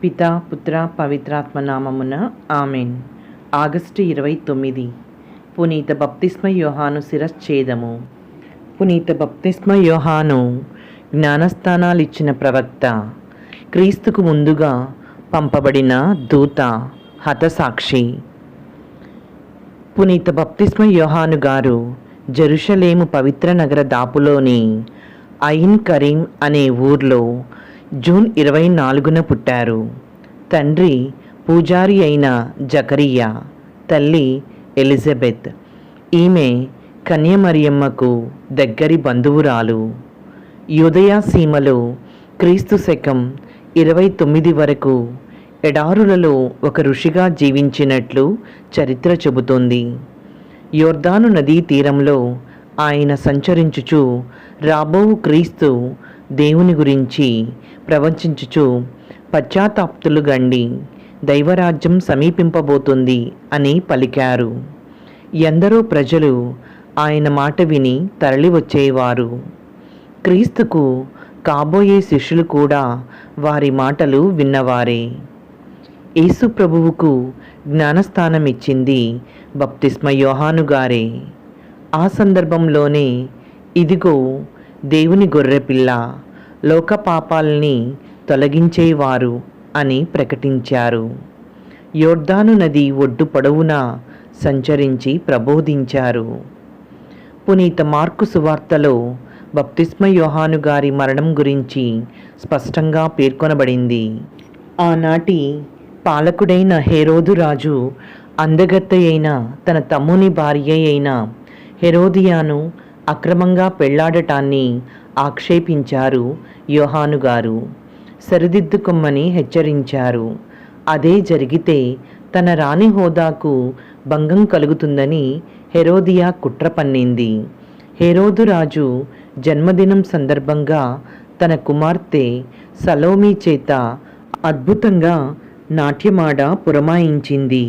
పితా పుత్ర పవిత్రాత్మ నామమున ఆమెన్. ఆగస్టు 29. పునీత బప్తిస్మ యోహాను శిరశ్ఛేదము. పునీత బప్తిస్మ యోహాను జ్ఞానస్థానాలిచ్చిన ప్రవక్త, క్రీస్తుకు ముందుగా పంపబడిన దూత, హతసాక్షి. పునీత బప్తిస్మ యోహాను గారు జెరూషలేము పవిత్ర నగర దాపులోని అయిన్ కరీం అనే ఊర్లో జూన్ 24న పుట్టారు. తండ్రి పూజారి అయిన జకరియా, తల్లి ఎలిజబెత్. ఈమె కన్యమరియమ్మకు దగ్గరి బంధువురాలు. యూదయ సీమలో క్రీస్తు శకం 29 వరకు ఎడారులలో ఒక ఋషిగా జీవించినట్లు చరిత్ర చెబుతోంది. యోర్దాను నదీ తీరంలో ఆయన సంచరించుచు రాబో క్రీస్తు దేవుని గురించి ప్రవచించుచు పశ్చాత్తాప్తులు గండి దైవరాజ్యం సమీపింపబోతుంది అని పలికారు. ఎందరో ప్రజలు ఆయన మాట విని తరలి వచ్చేవారు. క్రీస్తుకు కాబోయే శిష్యులు కూడా వారి మాటలు విన్నవారే. యేసు ప్రభువుకు జ్ఞానస్థానం ఇచ్చింది బప్తిస్మ యోహాను గారే. ఆ సందర్భంలోనే ఇదిగో దేవుని గొర్రెపిల్ల, లోక పాపాలని తొలగించేవారు అని ప్రకటించారు. యోర్దాను నది ఒడ్డు పొడవునా సంచరించి ప్రబోధించారు. పునీత మార్కు సువార్తలో బప్తిస్మ యోహాను గారి మరణం గురించి స్పష్టంగా పేర్కొనబడింది. ఆనాటి పాలకుడైన హెరోదు రాజు అందగత్తె అయిన తన తమ్ముని భార్య అయిన హెరోదియాను అక్రమంగా పెళ్లాడటాన్ని ఆక్షేపించారు యోహాను గారు. సరిదిద్దుకొమ్మని హెచ్చరించారు. అదే జరిగితే తన రాణి హోదాకు భంగం కలుగుతుందని హెరోదియా కుట్ర పన్నింది. హెరోదు రాజు జన్మదినం సందర్భంగా తన కుమార్తె సలోమి చేత అద్భుతంగా నాట్యమాడ పురమాయించింది.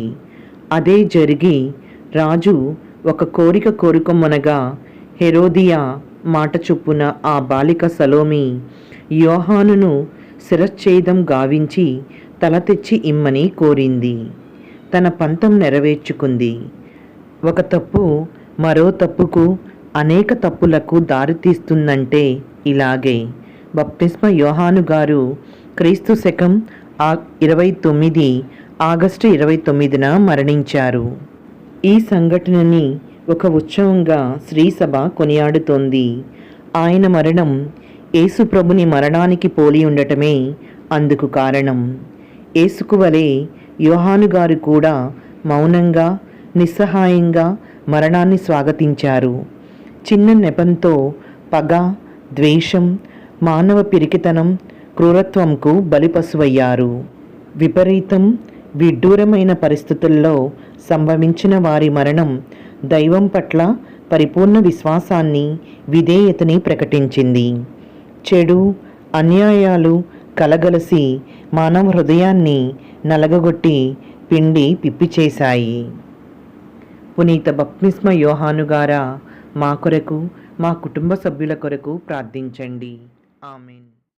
అదే జరిగి రాజు ఒక కోరిక కోరుకొమ్మనగా హెరోదియా మాట చొప్పున ఆ బాలిక సలోమి యోహానును శిరశ్ఛేదం గావించి తల తెచ్చి ఇమ్మని కోరింది. తన పంతం నెరవేర్చుకుంది. ఒక తప్పు మరో తప్పుకు, అనేక తప్పులకు దారితీస్తుందంటే ఇలాగే. బప్తిస్మ యోహాను గారు క్రీస్తు శకం 29 ఆగస్టు 29న మరణించారు. ఈ సంఘటనని ఒక ఉత్సవంగా శ్రీసభ కొనియాడుతోంది. ఆయన మరణం యేసు ప్రభుని మరణానికి పోలి ఉండటమే అందుకు కారణం. యేసుకు వలె యోహాను గారు కూడా మౌనంగా, నిస్సహాయంగా మరణాన్ని స్వాగతించారు. చిన్న నెపంతో పగ, ద్వేషం, మానవ పిరికితనం, క్రూరత్వంకు బలిపశువయ్యారు. విపరీతం, విడ్డూరమైన పరిస్థితుల్లో సంభవించిన వారి మరణం దైవం పట్ల పరిపూర్ణ విశ్వాసాన్ని, విధేయతని ప్రకటించింది. చెడు, అన్యాయాలు కలగలసి మానవ హృదయాన్ని నలగగొట్టి పిండి పిప్పి చేశాయి. పునీత బప్తిస్మ యోహాను గారా, మా కొరకు, మా కుటుంబ సభ్యుల కొరకు ప్రార్థించండి. ఆమేన్.